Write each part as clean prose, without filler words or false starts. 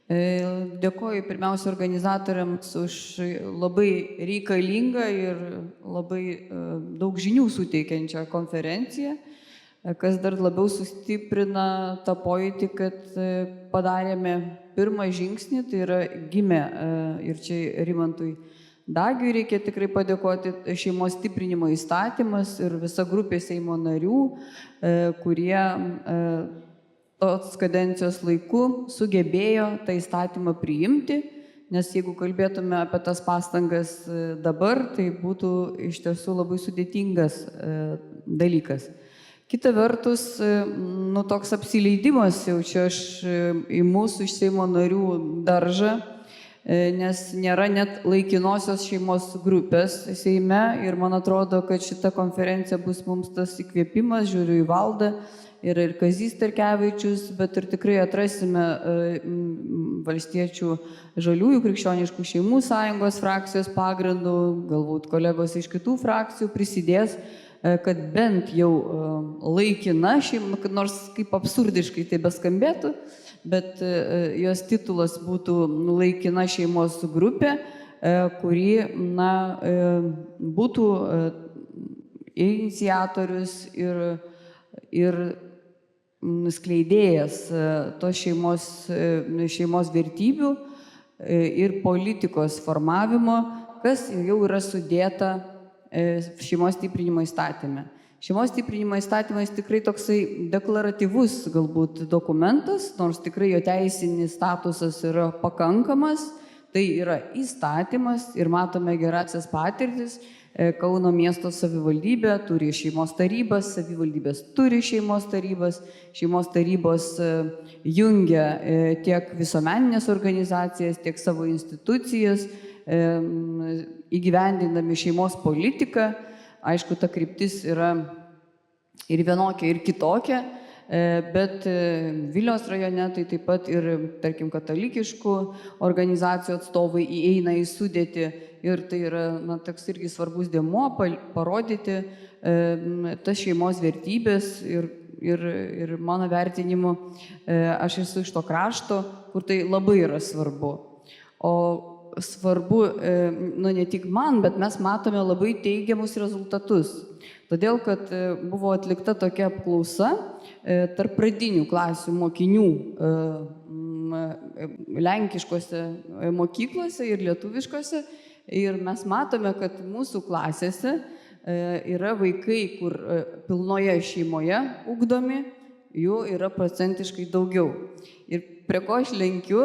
Dėkoju pirmiausia organizatoriams už labai reikalingą ir labai daug žinių suteikiančią konferenciją, kas dar labiau sustiprina tą pojūtį, kad padarėme pirmą žingsnį, tai yra gimė ir čia Rimantui Dagiui reikia tikrai padėkoti šeimos stiprinimo įstatymas ir visa grupė Seimo narių, kurie tos kadencijos laiku sugebėjo tą įstatymą priimti, nes jeigu kalbėtume apie tas pastangas dabar, tai būtų iš tiesų labai sudėtingas dalykas. Kita vertus, toks apsileidimas jau čia aš į mūsų iš Seimo narių daržą, nes nėra net laikinosios šeimos grupės Seime ir man atrodo, kad šita konferencija bus mums tas įkvėpimas, žiūriu į Valdą, yra ir Kazys Starkevičius, bet ir tikrai atrasime Valstiečių žaliųjų krikščioniškų šeimų sąjungos frakcijos pagrindų, galbūt kolegos iš kitų frakcijų prisidės, kad bent jau laikina šeima, nors kaip absurdiškai tai beskambėtų, bet jos titulas būtų laikina šeimos grupė, kuri būtų iniciatorius ir skleidėjas tos šeimos vertybių ir politikos formavimo, kas jau yra sudėta šeimos stiprinimo įstatyme. Šeimos stiprinimo įstatymas tikrai toksai deklaratyvus galbūt dokumentas, nors tikrai jo teisinis statusas yra pakankamas, tai yra įstatymas ir matome gerasias patirtis. Kauno miesto savivaldybė turi šeimos tarybas, savivaldybės turi šeimos tarybos jungia tiek visuomeninės organizacijas, tiek savo institucijas, įgyvendindami šeimos politiką. Aišku, ta kryptis yra ir vienokia, ir kitokia, bet Vilniaus rajone tai taip pat ir, tarkim, katalikiškų organizacijų atstovai įeina į sudėtį ir tai yra toks irgi svarbus dėmuo parodyti tas šeimos vertybės ir mano vertinimu aš esu iš to krašto, kur tai labai yra svarbu. O svarbu, ne tik man, bet mes matome labai teigiamus rezultatus. Todėl, kad buvo atlikta tokia apklausa tarp pradinių klasių mokinių lenkiškose mokyklose ir lietuviškose. Ir mes matome, kad mūsų klasėse yra vaikai, kur pilnoje šeimoje ugdomi, jų yra procentiškai daugiau. Ir prie ko aš lenkiu,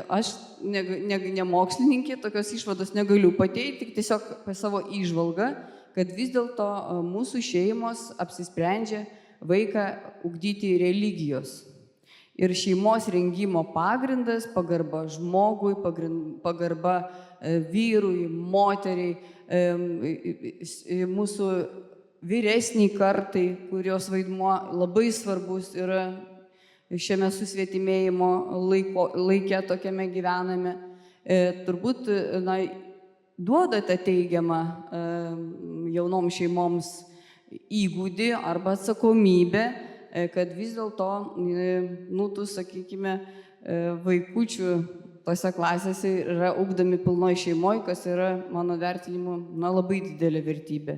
aš ne mokslininkė, tokios išvados negaliu pateikti, tik tiesiog apie savo įžvalgą, kad vis dėlto mūsų šeimos apsisprendžia vaiką ugdyti religijos. Ir šeimos rengimo pagrindas, pagarba žmogui, pagarba vyrui, moteriai, mūsų vyresniai kartai, kurios vaidmuo labai svarbus yra šiame susvetimėjimo laike tokiame gyvename, turbūt duodate teigiamą jaunom šeimoms įgūdį arba atsakomybę, kad vis dėlto, sakykime, vaikučių tose klasėse yra ugdomi pilnoj šeimoje, kas yra, mano vertinimu, labai didelė vertybė.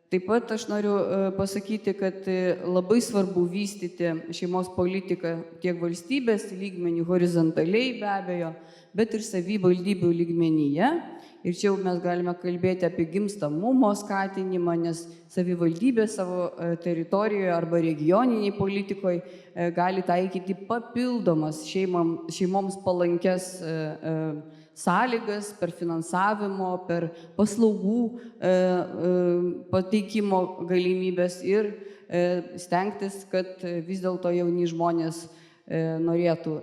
Taip pat aš noriu pasakyti, kad labai svarbu vystyti šeimos politiką tiek valstybės lygmenių, horizontaliai be abejo, bet ir savivaldybių lygmenyje. Ir čia jau mes galime kalbėti apie gimstamumo skatinimą, nes savivaldybė savo teritorijoje arba regioniniai politikoje gali taikyti papildomas šeimoms palankes sąlygas per finansavimo, per paslaugų pateikimo galimybės ir stengtis, kad vis dėlto jauni žmonės norėtų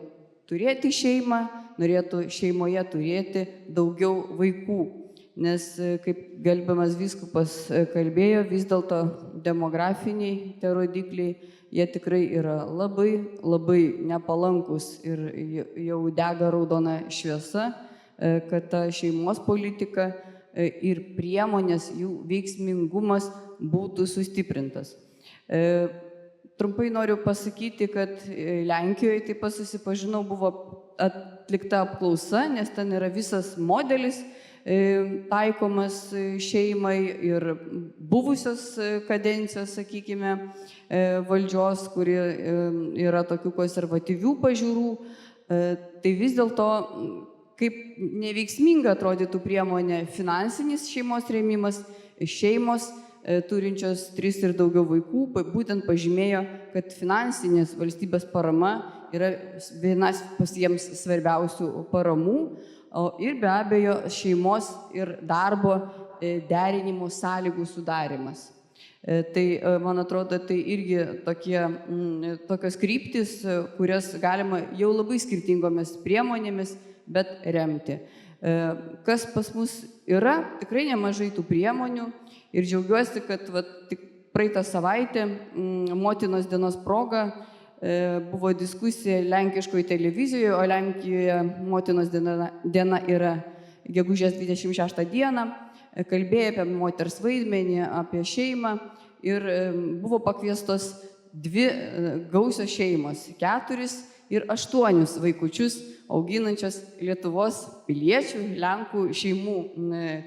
turėti šeimą, norėtų šeimoje turėti daugiau vaikų. Nes, kaip gerbiamas vyskupas kalbėjo, vis dėlto demografiniai tie rodikliai, jie tikrai yra labai, labai nepalankus ir jau dega raudona šviesa, kad ta šeimos politika ir priemonės, jų veiksmingumas būtų sustiprintas. Trumpai noriu pasakyti, kad Lenkijoje taip pat susipažinau, buvo atlikta apklausa, nes ten yra visas modelis taikomas šeimai ir buvusios kadencijos, sakykime, valdžios, kuri yra tokių konservatyvių pažiūrų. Tai vis dėlto, kaip neveiksminga atrodytų priemonė finansinis šeimos rėmimas, šeimos turinčios 3 ir daugiau vaikų, būtent pažymėjo, kad finansinės valstybės parama yra vienas jiems svarbiausių paramų, ir be abejo šeimos ir darbo derinimo sąlygų sudarimas. Tai, man atrodo, tai irgi tokios kryptis, kurias galima jau labai skirtingomis priemonėmis, bet remti. Kas pas mus yra, tikrai nemažai tų priemonių. Ir džiaugiuosi, kad tik praeitą savaitę motinos dienos proga buvo diskusija lenkiškoje televizijoje, o Lenkijoje motinos diena yra gegužės 26 dieną, kalbėjo apie moters vaidmenį, apie šeimą ir buvo pakviestos 2 gausios šeimos, 4 ir 8 vaikučius auginančios Lietuvos piliečių, Lenkų šeimų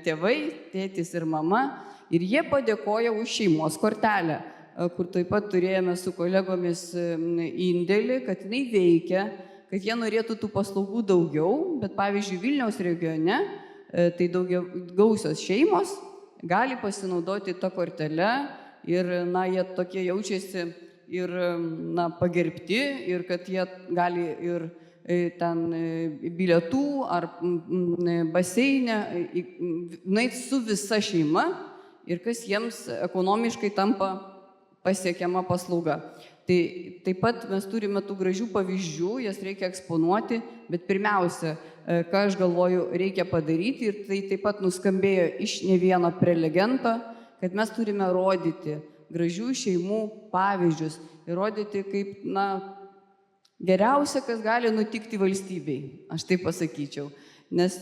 tėvai, tėtis ir mama. Ir jie padėkojo už šeimos kortelę, kur taip pat turėjome su kolegomis indėlį, kad jinai veikia, kad jie norėtų tų paslaugų daugiau, bet pavyzdžiui Vilniaus regione tai gausios šeimos gali pasinaudoti tą kortelę ir jie tokie jaučiasi ir pagerbti ir kad jie gali ir ten bilietų ar baseine nueiti su visa šeima. Ir kas jiems ekonomiškai tampa pasiekiama paslauga. Tai taip pat mes turime tų gražių pavyzdžių, jas reikia eksponuoti, bet pirmiausia, ką aš galvoju, reikia padaryti, ir tai taip pat nuskambėjo iš ne vieno prelegento, kad mes turime rodyti gražių šeimų pavyzdžius ir rodyti kaip, geriausia, kas gali nutikti valstybei, aš taip pasakyčiau. Nes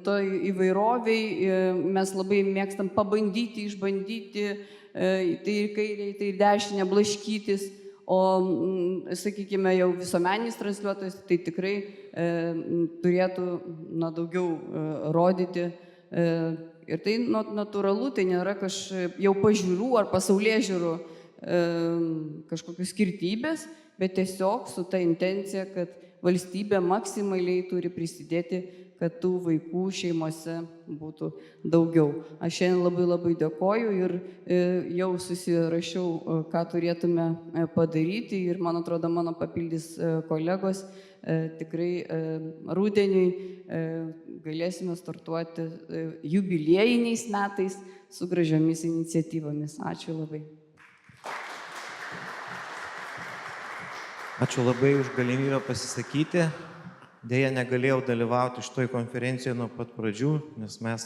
to įvairoviai mes labai mėgstam pabandyti, išbandyti, tai ir kairiai, tai ir dešinę blaškytis, o, sakykime, jau visuomeninis transliuotojas tai tikrai turėtų daugiau rodyti. Ir tai natūralu, tai nėra jau pažiūrų ar pasaulėžiūrų kažkokios skirtybės, bet tiesiog su ta intencija, kad valstybė maksimaliai turi prisidėti, kad tų vaikų šeimose būtų daugiau. Aš šiandien labai labai dėkoju ir jau susirašiau, ką turėtume padaryti ir, man atrodo, mano papildys kolegos, tikrai rudeniui galėsime startuoti jubiliejiniais metais su gražiomis iniciatyvomis. Ačiū labai. Ačiū labai už galimybę pasisakyti. Deja, negalėjau dalyvauti šitoj konferencijoje nuo pat pradžių, nes mes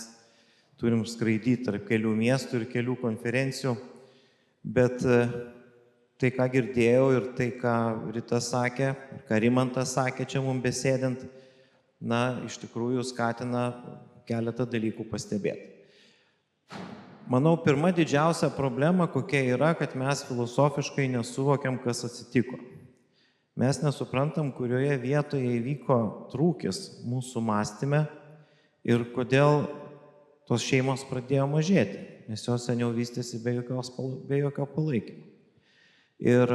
turim skraidyti tarp kelių miestų ir kelių konferencijų. Bet tai, ką girdėjau ir tai, ką Rita sakė, ką Rimantas sakė čia mums besėdint, iš tikrųjų skatina keletą dalykų pastebėti. Manau, pirma didžiausia problema, kokia yra, kad mes filosofiškai nesuvokiam, kas atsitiko. Mes nesuprantam, kurioje vietoje įvyko trūkis mūsų mąstyme ir kodėl tos šeimos pradėjo mažėti, nes jos seniau vystėsi be jokio palaikymo. Ir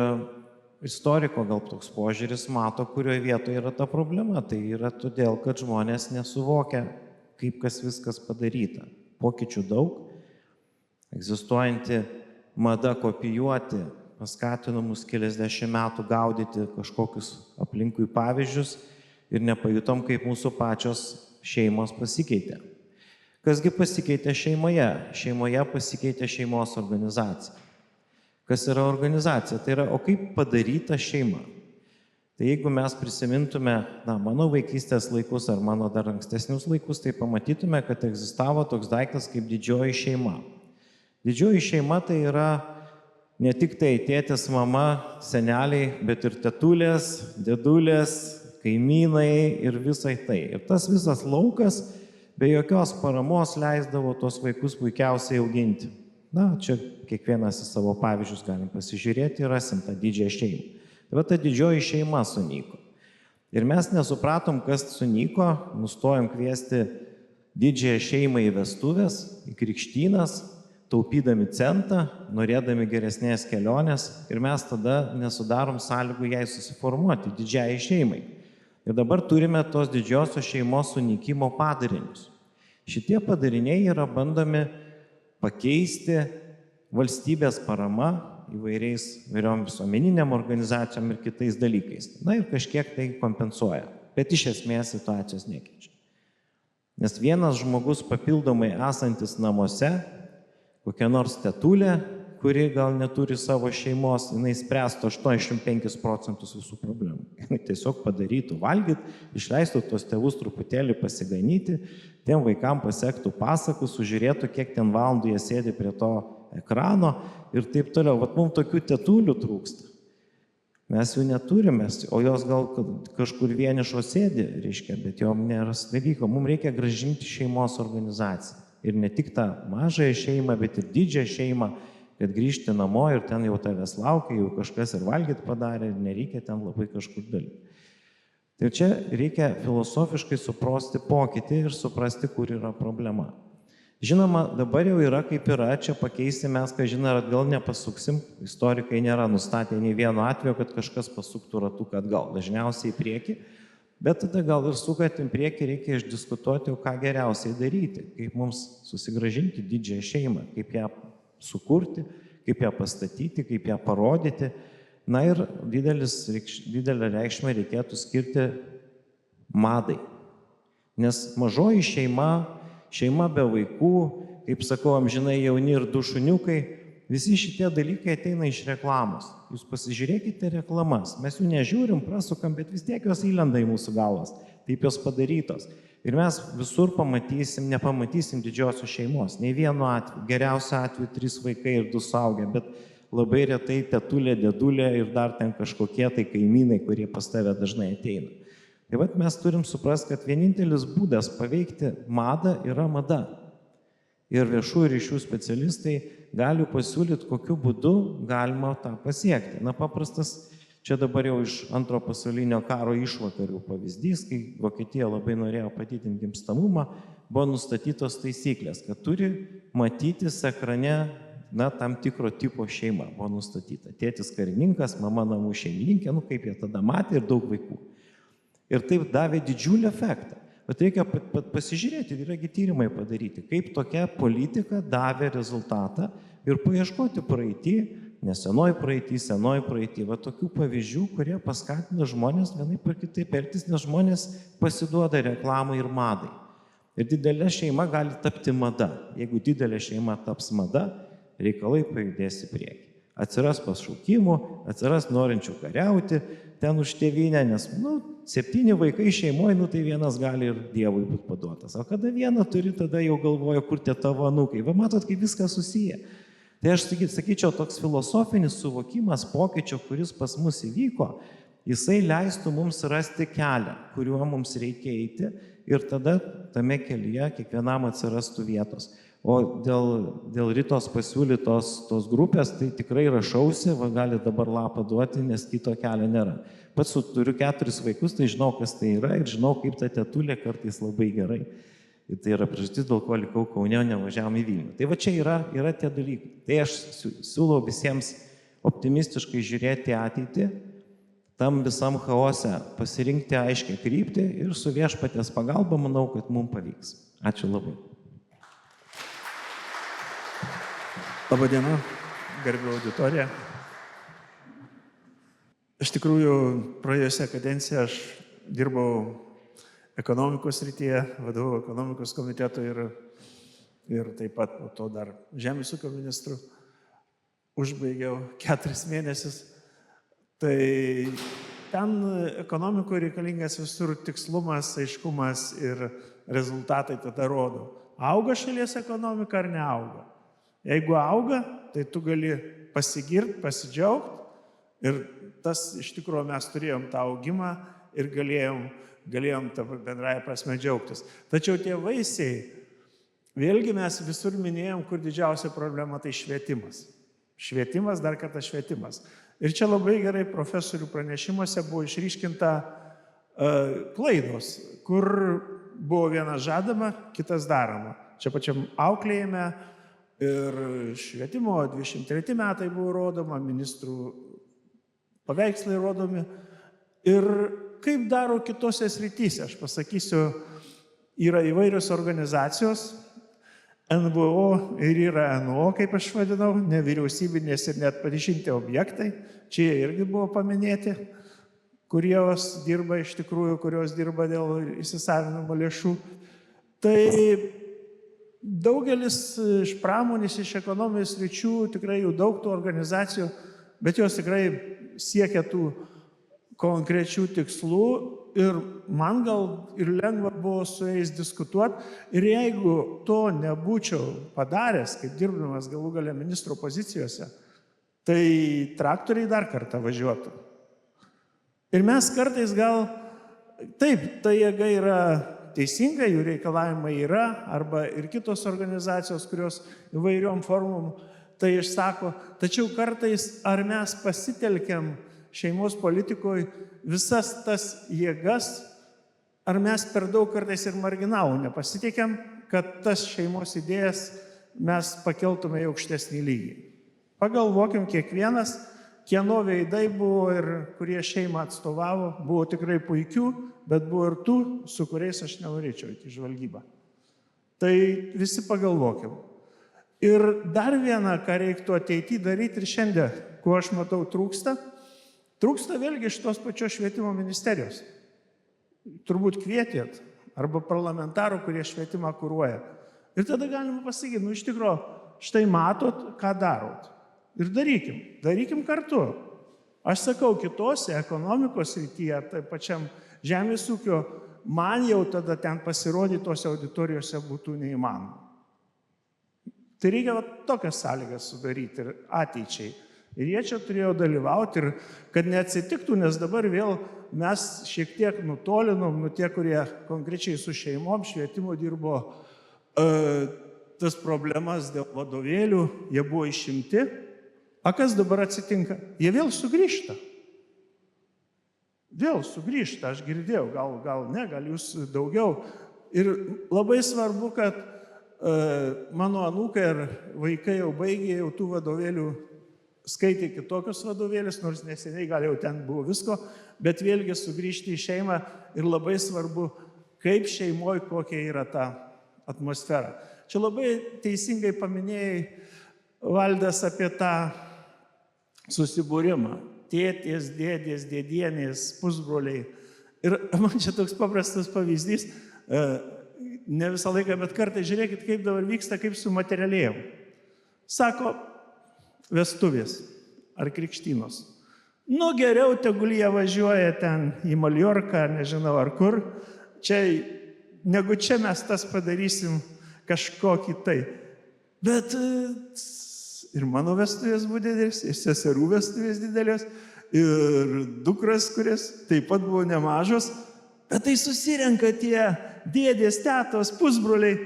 istoriko gal toks požiūris mato, kurioje vietoje yra ta problema. Tai yra todėl, kad žmonės nesuvokia, kaip kas viskas padaryta. Pokyčių daug, egzistuojanti mada kopijuoti, paskatino mus keliasdešimt metų gaudyti kažkokius aplinkui pavyzdžius ir nepajutom, kaip mūsų pačios šeimos pasikeitė. Kasgi pasikeitė šeimoje? Šeimoje pasikeitė šeimos organizacija. Kas yra organizacija? Tai yra, o kaip padaryta šeima? Tai jeigu mes prisimintume mano vaikystės laikus ar mano dar ankstesnius laikus, tai pamatytume, kad egzistavo toks daiktas kaip didžioji šeima. Didžioji šeima tai yra ne tik tai tėtis, mama, seneliai, bet ir tetulės, dėdulės, kaimynai ir visai tai. Ir tas visas laukas be jokios paramos leisdavo tos vaikus puikiausiai auginti. Na, čia kiekvienas į savo pavyzdžius galim pasižiūrėti ir rasim tą didžiąją šeimą. Tai va ta didžioji šeima sunyko. Ir mes nesupratom, kas sunyko, nustojom kviesti didžiąją šeimą į vestuvės, į krikštynas, taupydami centą, norėdami geresnės kelionės ir mes tada nesudarom sąlygų jai susiformuoti, didžiajai šeimai. Ir dabar turime tos didžiosios šeimos sunykimo padarinius. Šitie padariniai yra bandomi pakeisti valstybės parama įvairiom visuomeniniam organizacijom ir kitais dalykais. Na ir kažkiek tai kompensuoja, bet iš esmės situacijos nekeičia. Nes vienas žmogus papildomai esantis namuose, kokia nors tetulė, kuri gal neturi savo šeimos, jinai spręstų 85% visų problemų. Jinai tiesiog padarytų valgyti, išleistų tos tėvus truputėlį pasiganyti, tiem vaikam pasektų pasakus, sužiūrėtų, kiek ten valandų jie sėdi prie to ekrano ir taip toliau. Vat mums tokių tetulių trūksta. Mes jų neturime, o jos gal kažkur vienišo sėdi, reiškia, bet jom nėra dalyko. Mums reikia grąžinti šeimos organizaciją. Ir ne tik tą mažąją šeimą, bet ir didžiąją šeimą, kad grįžti namo ir ten jau tavęs laukia, jau kažkas ir valgyti padarė, ir nereikia ten labai kažkur dalyti. Tai čia reikia filosofiškai suprasti pokytį ir suprasti, kur yra problema. Žinoma, dabar jau yra kaip yra, čia pakeisti mes, ką žinai, atgal nepasuksim. Istorikai nėra nustatę nei vieno atveju, kad kažkas pasuktų ratuką atgal, dažniausiai į priekį. Bet tada gal ir sukant į priekį reikia išdiskutuoti, ką geriausiai daryti, kaip mums susigrąžinti didžiąją šeimą, kaip ją sukurti, kaip ją pastatyti, kaip ją parodyti. Na ir didelę reikšmę reikėtų skirti madai. Nes mažoji šeima be vaikų, kaip sakau, amžinai jauni ir du šuniukai, visi šitie dalykai ateina iš reklamos. Jūs pasižiūrėkite reklamas, mes jų nežiūrim, prasukam, bet vis tiek jos įlenda į mūsų galvas, taip jos padarytos. Ir mes visur nepamatysim didžiosios šeimos, nei vienu atveju, geriausiu atveju 3 vaikai ir 2 suaugę, bet labai retai tetulė, dėdulė ir dar ten kažkokie tai kaimynai, kurie pas tave dažnai ateina. Tai vat mes turim suprasti, kad vienintelis būdas paveikti madą yra mada. Ir viešųjų ryšių specialistai gali pasiūlyti, kokiu būdu galima tą pasiekti. Na, paprastas, čia dabar jau iš Antro pasaulinio karo išvakarių pavyzdys, kai Vokietija labai norėjo padidinti gimstamumą, buvo nustatytos taisyklės, kad turi matytis ekrane, tam tikro tipo šeima buvo nustatyta. Tėtis karininkas, mama namų šeimininkė, kaip jie tada matė ir daug vaikų. Ir taip davė didžiulį efektą. Bet reikia pasižiūrėti, yragi tyrimai padaryti, kaip tokia politika davė rezultatą ir paieškoti praeitį, nesenoji praeitį, va tokių pavyzdžių, kurie paskatina žmonės vienaip ar kitaip elgtis, nes žmonės pasiduoda reklamai ir madai. Ir didelė šeima gali tapti mada. Jeigu didelė šeima taps mada, reikalai pajudės į priekį. Atsiras pašaukimų, atsiras norinčių kariauti ten už tėvynę, nes 7 vaikai šeimoje, tai vienas gali ir Dievui būti paduotas. O kada vieną turi, tada jau galvoja, kur tie tavo anūkai. Va matot, kaip viskas susiję. Tai aš sakyčiau, toks filosofinis suvokimas pokyčio, kuris pas mus įvyko, jisai leistų mums rasti kelią, kuriuo mums reikia eiti ir tada tame kelyje kiekvienam atsirastų vietos. O dėl Ritos pasiūlytos tos grupės, tai tikrai rašausi, gali dabar lapą duoti, nes kito kelio nėra. Pats turiu 4 vaikus, tai žinau, kas tai yra ir žinau, kaip ta tetulė kartais labai gerai. Ir tai yra priežastis, dėl ko likau Kaune, o nevažiavom į Vilnių. Tai va čia yra tie dalykai. Tai aš siūlau visiems optimistiškai žiūrėti ateitį, tam visam chaose pasirinkti aiškiai kryptį ir su viešpaties pagalba manau, kad mums pavyks. Ačiū labai. Labadiena, garbė auditorija. Iš tikrųjų, praėjusią kadenciją aš dirbau ekonomikos srityje, vadovau ekonomikos komiteto ir taip pat po to dar žemės ūkio ministru. Užbaigiau 4 mėnesius. Tai ten ekonomikoje reikalingas visur tikslumas, aiškumas ir rezultatai tada rodo. Auga šalies ekonomika ar neauga? Jeigu auga, tai tu gali pasigirti, pasidžiaugti ir tas iš tikrųjų mes turėjom tą augimą ir galėjom tą bendrąją prasme džiaugtis. Tačiau tie vaisiai vėlgi mes visur minėjom, kur didžiausia problema tai švietimas. Švietimas, dar kartą švietimas. Ir čia labai gerai profesorių pranešimuose buvo išryškinta klaidos, kur buvo vienas žadama, kitas daroma. Čia pačiam auklėjime ir švietimo 23 metai buvo rodoma, ministrų paveikslai rodomi. Ir kaip daro kitose srityse, aš pasakysiu, yra įvairios organizacijos, NVO ir yra NO, kaip aš vadinau, nevyriausybinės ir net paryšinti objektai, čia irgi buvo paminėti, kurios dirba iš tikrųjų, kurios dirba dėl įsisavinimo lėšų. Tai daugelis iš pramonės, iš ekonomijos sričių, tikrai jų daug tų organizacijų, bet jos tikrai siekia tų konkrečių tikslų ir man gal ir lengva buvo su jais diskutuoti. Ir jeigu to nebūčiau padaręs, kaip dirbdamas galų gale ministro pozicijose, tai traktoriai dar kartą važiuotų. Ir mes kartais gal, taip, ta jėga yra teisinga, jų reikalavimai yra, arba ir kitos organizacijos, kurios įvairiom formom tai išsako, tačiau kartais ar mes pasitelkiam šeimos politikoje visas tas jėgas, ar mes per daug kartais ir marginalų nepasitikiam, kad tas šeimos idėjas mes pakeltume į aukštesnį lygį. Pagalvokim kiekvienas, kieno veidai buvo ir kurie šeimą atstovavo, buvo tikrai puikių, bet buvo ir tų, su kuriais aš nenorėčiau į žvalgybą. Tai visi pagalvokim. Ir dar vieną, ką reiktų ateityje daryti ir šiandien, ko aš matau trūksta vėlgi iš tos pačios švietimo ministerijos. Turbūt kvietėt arba parlamentarų, kurie švietimą kuruoja. Ir tada galima pasakyti, iš tikrųjų, štai matot, ką darot. Ir darykim kartu. Aš sakau, kitose ekonomikos srityje, tai pačiam žemės ūkio, man jau tada ten pasirodyti tose auditorijose būtų neįmanoma. Tai reikia tokias sąlygas sudaryti ir ateičiai. Ir jie čia turėjo dalyvauti ir kad neatsitiktų, nes dabar vėl mes šiek tiek nutolinom, tie, kurie konkrečiai su šeimom švietimu dirbo, tas problemas dėl vadovėlių, jie buvo išimti. A kas dabar atsitinka? Jie vėl sugrįžta. Aš girdėjau, gal ne, gal jūs daugiau. Ir labai svarbu, kad mano anūkai ir vaikai jau baigė jau tų vadovėlių, skaitė kitokius vadovėlius, nors neseniai gal jau ten buvo visko, bet vėlgi sugrįžti į šeimą ir labai svarbu, kaip šeimoje kokia yra ta atmosfera. Čia labai teisingai paminėjai, Valdas, apie tą susibūrimą. Tėtės, dėdės, dėdienės, pusbroliai. Ir man čia toks paprastas pavyzdys, ne visą laiką, bet kartą žiūrėkit, kaip dabar vyksta, kaip su materialėjom. Sako, vestuvės ar krikštynos. Nu, geriau tegul jie važiuoja ten į Maljorką, nežinau ar kur. Negu čia mes tas padarysim kažkokį tai. Bet ir mano vestuvės buvo didelės, ir seserų vestuvės didelės, ir dukras, kurias taip pat buvo nemažos. Bet tai susirenka tie dėdės, tetos, pusbroliai.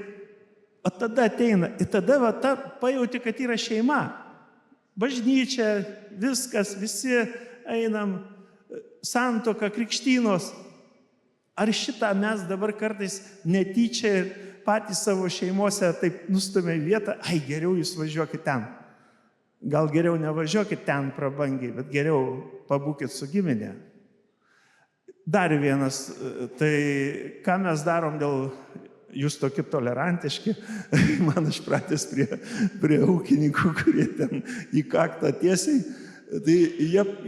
O tada ateina. Ir tada pajauti, kad yra šeima. Bažnyčia, viskas, visi einam, santuoka, krikštynos. Ar šitą mes dabar kartais netyčia ir patys savo šeimose taip nustumė vietą, geriau jūs važiuokit ten. Gal geriau nevažiuokit ten prabangiai, bet geriau pabūkit su giminė. Dar vienas, tai ką mes darom dėl jūs tokie tolerantiški, man aš pratęs prie ūkininkų, kurie ten į kaktą tiesiai, tai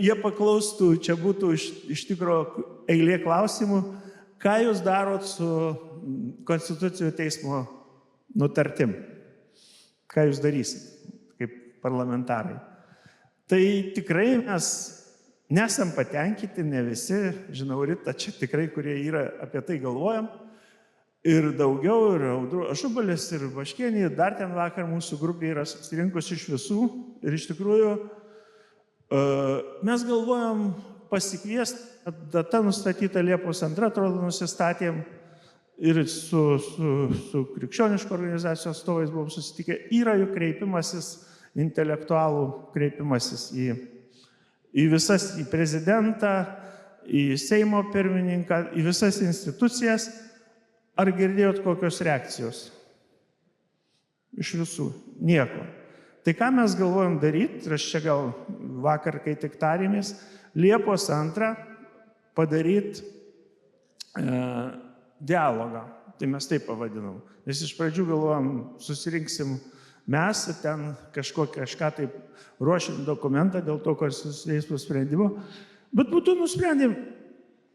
jie paklaustų, čia būtų iš tikrųjų eilė klausimų, ką jūs darot su Konstitucinio teismo nutartim, ką jūs darysit kaip parlamentarai. Tai tikrai mes nesam patenkinti, ne visi, žinau, Rita, čia tikrai, kurie yra apie tai galvojam, ir daugiau, ir Ažubalis, ir Baškienė, dar ten vakar mūsų grupė yra susirinkus iš visų. Ir iš tikrųjų mes galvojam pasikviesti, data nustatyta Liepos 2, atrodo, nusistatėm. ir su krikščioniško organizacijos atstovais buvom susitikę, yra jų kreipimasis, intelektualų kreipimasis į visas, į prezidentą, į Seimo pirmininką, į visas institucijas. Ar girdėjot kokios reakcijos? Iš visų. Nieko. Tai ką mes galvojam daryti, ir aš čia gal vakar, kai tik tarėmės, Liepos 2 padaryti dialogą. Tai mes taip pavadinom. Nes iš pradžių galvojam, susirinksim mes, ten kažką taip ruošim dokumentą dėl to konstitucinio teismo sprendimo, bet būtų nusprendėm,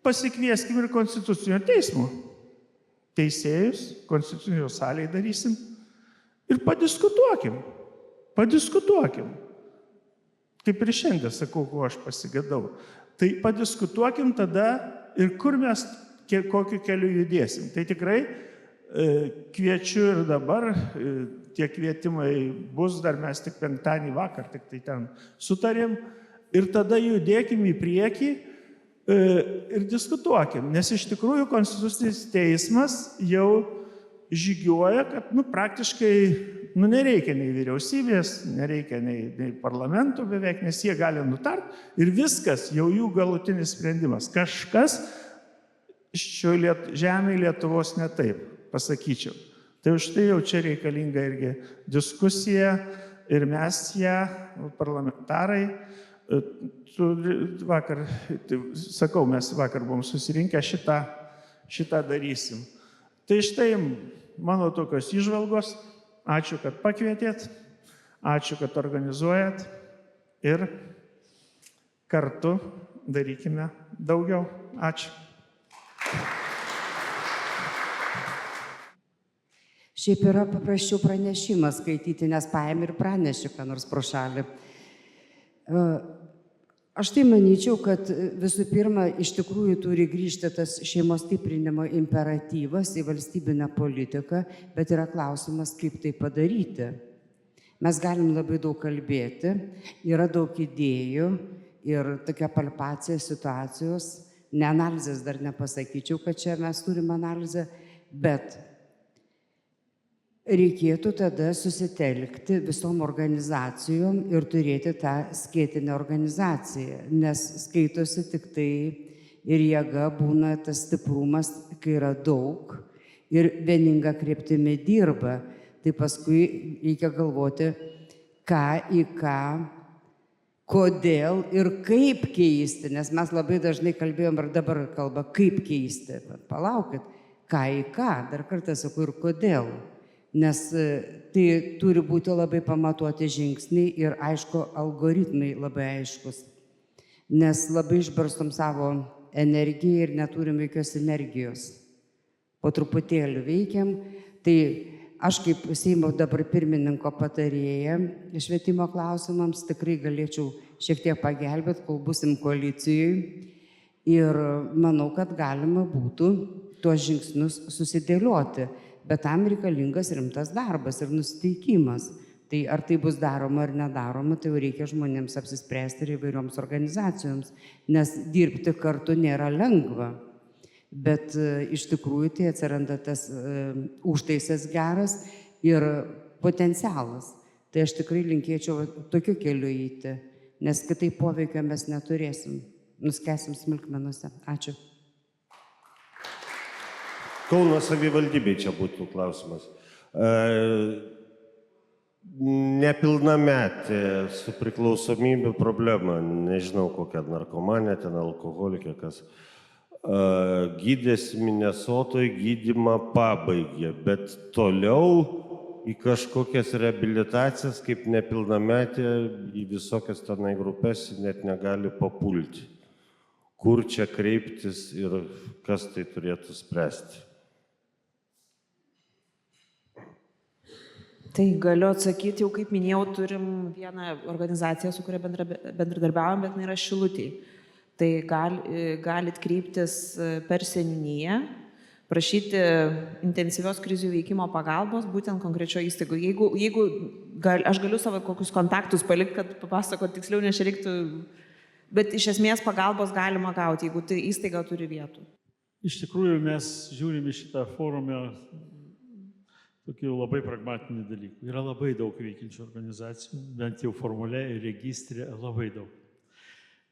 pasikvieskim ir konstitucinio teismo teisėjus, konstitucinio salėje darysim ir padiskutuokim. Kaip ir šiandien sakau, ko aš pasigedau. Tai padiskutuokim tada ir kur mes kokiu keliu judėsim. Tai tikrai kviečiu ir dabar, tie kvietimai bus, dar mes tik penktadienį vakar, tik tai ten sutarėm. Ir tada judėkim į priekį ir diskutuokim. Nes iš tikrųjų Konstitucinis teismas jau žygiuoja, kad praktiškai nereikia nei vyriausybės, nereikia nei parlamento beveik, nes jie gali nutart ir viskas, jau jų galutinis sprendimas. Kažkas šioje žemėje Lietuvos ne taip, pasakyčiau. Tai už tai jau čia reikalinga irgi diskusija ir mes ją, parlamentarai, vakar, sakau, mes vakar buvom susirinkę, šitą darysim. Tai štai mano tokios įžvalgos. Ačiū, kad pakvietėt, ačiū, kad organizuojat ir kartu darykime daugiau. Ačiū. Šiaip yra paprasčiau pranešimą skaityti, nes paėmė ir pranešė, ką nors pro šalį. Aš tai manyčiau, kad visų pirma, iš tikrųjų turi grįžti tas šeimos stiprinimo imperatyvas į valstybinę politiką, bet yra klausimas, kaip tai padaryti. Mes galim labai daug kalbėti, yra daug idėjų ir tokia palpacija situacijos, ne analizės dar nepasakyčiau, kad čia mes turime analizę, bet reikėtų tada susitelkti visom organizacijom ir turėti tą skėtinę organizaciją, nes skaitosi tik tai ir jėga būna tas stiprumas, kai yra daug ir vieninga kryptimi dirba. Tai paskui reikia galvoti, ką į ką, kodėl ir kaip keisti, nes mes labai dažnai kalbėjom ir dabar kalba, kaip keisti. Palaukit, ką į ką, dar kartą sakau ir kodėl. Nes tai turi būti labai pamatuoti žingsniai ir aišku, algoritmai labai aiškus. Nes labai išbarstom savo energiją ir neturim jokios energijos. Po truputėlį veikiam. Tai aš kaip Seimo dabar pirmininko patarėja švietimo klausimams tikrai galėčiau šiek tiek pagelbėti, kol busim koalicijoje. Ir manau, kad galima būtų tuos žingsnius susidėlioti. Bet tam reikalingas rimtas darbas ir nusiteikimas. Tai ar tai bus daroma ar nedaroma, tai jau reikia žmonėms apsispręsti ir įvairioms organizacijoms, nes dirbti kartu nėra lengva. Bet iš tikrųjų tai atsiranda tas užtaisas geras ir potencialas. Tai aš tikrai linkėčiau tokiu keliu eiti, nes kitaip poveikio mes neturėsim. Nuskesim smulkmenuose. Ačiū. Kauno savivaldybei čia būtų klausimas. Nepilnametė su priklausomybė problema, nežinau kokia narkomanė, ten alkoholikė, kas gydėsi Minesotoje, gydymą pabaigė, bet toliau į kažkokias reabilitacijas kaip nepilnametė į visokias tenai grupės net negali papulti. Kur čia kreiptis ir kas tai turėtų spręsti? Tai galiu atsakyti, jau kaip minėjau, turim vieną organizaciją, su kuria bendradarbiaujam, bet jinai yra Šilutėj. Tai galit kreiptis per seniūniją, prašyti intensyvios krizių veikimo pagalbos, būtent konkrečio įstaigų. Aš galiu savo kokius kontaktus palikti, kad papasakot tiksliau, nes čia reiktų, bet iš esmės pagalbos galima gauti, jeigu tai įstaiga turi vietų. Iš tikrųjų, mes žiūrime šitą forumą tokių labai pragmatinių dalykų. Yra labai daug veikiančių organizacijų, bent jau formule ir registrė labai daug.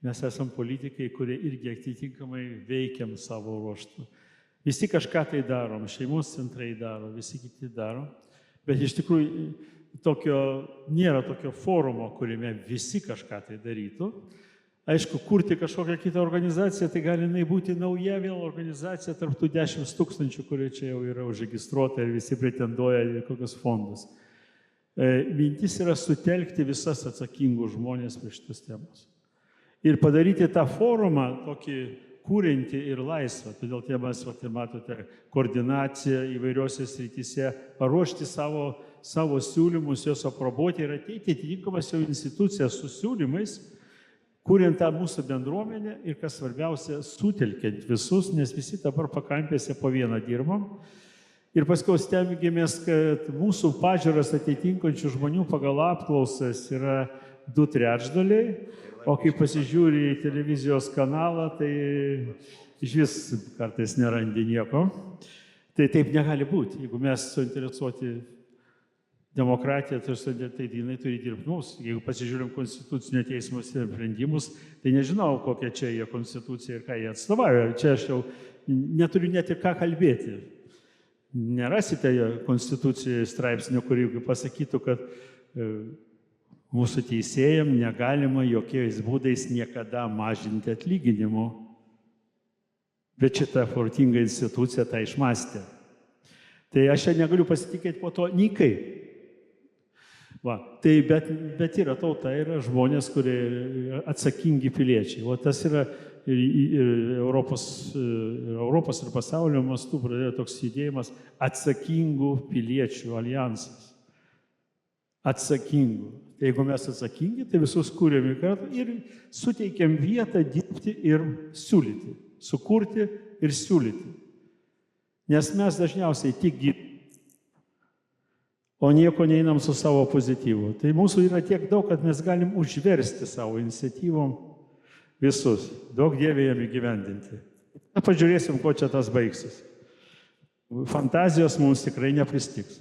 Mes esame politikai, kurie irgi atitinkamai veikiam savo ruoštų. Visi kažką tai darom, šeimos centrai daro, visi kiti daro, bet iš tikrųjų nėra tokio forumo, kuriame visi kažką tai darytų. Aišku, kurti kažkokią kitą organizaciją, tai gali būti nauja vėl organizacija tarp tų 10 000, kurie čia jau yra užregistruota ir visi pretenduoja į kokius fondus. Mintis yra sutelkti visas atsakingus žmonės prie šitos temos. Ir padaryti tą forumą tokį kūrinti ir laisvą. Todėl mes, matote, koordinaciją įvairiose srityse, paruošti savo siūlymus, juos aprobuoti ir ateiti atitinkamas jau institucijas su siūlymais, kuriant tą mūsų bendruomenę ir, kas svarbiausia, sutelkiant visus, nes visi dabar pakampėse po vieną dirbam. Ir paskui stengiamės, kad mūsų pažiūras atitinkančių žmonių pagal apklausas yra 2/3, o kai pasižiūri į televizijos kanalą, tai iš vis kartais nerandi nieko. Tai taip negali būti. Jeigu mes suinteresuoti demokratija, tai jinai turi dirbti mums. Jeigu pasižiūrim Konstitucinio teismo sprendimus, tai nežinau, kokia čia jie konstitucija ir ką jie atstovauja. Čia aš jau neturiu net ir ką kalbėti. Nerasite Konstitucijoje straipsnio, kurį pasakytų, kad mūsų teisėjams negalima jokiais būdais niekada mažinti atlyginimų. Bet šita fortinga institucija tą išmastė. Tai aš čia negaliu pasitikėti po to nikai. Bet yra tauta, yra žmonės, kurie atsakingi piliečiai. O tas yra Europos ir pasaulio mastu pradėjo toks judėjimas atsakingų piliečių aljansas. Atsakingų. Tai jeigu mes atsakingi, tai visus kūrėme kartu ir suteikėm vietą dirbti ir siūlyti. Sukurti ir siūlyti. Nes mes dažniausiai tik dirbame, o nieko neinam su savo pozityvu. Tai mūsų yra tiek daug, kad mes galim užversti savo iniciatyvom visus. Daug Dieve jam įgyvendinti. Pažiūrėsim, ko čia tas baigsis. Fantazijos mums tikrai nepristiks.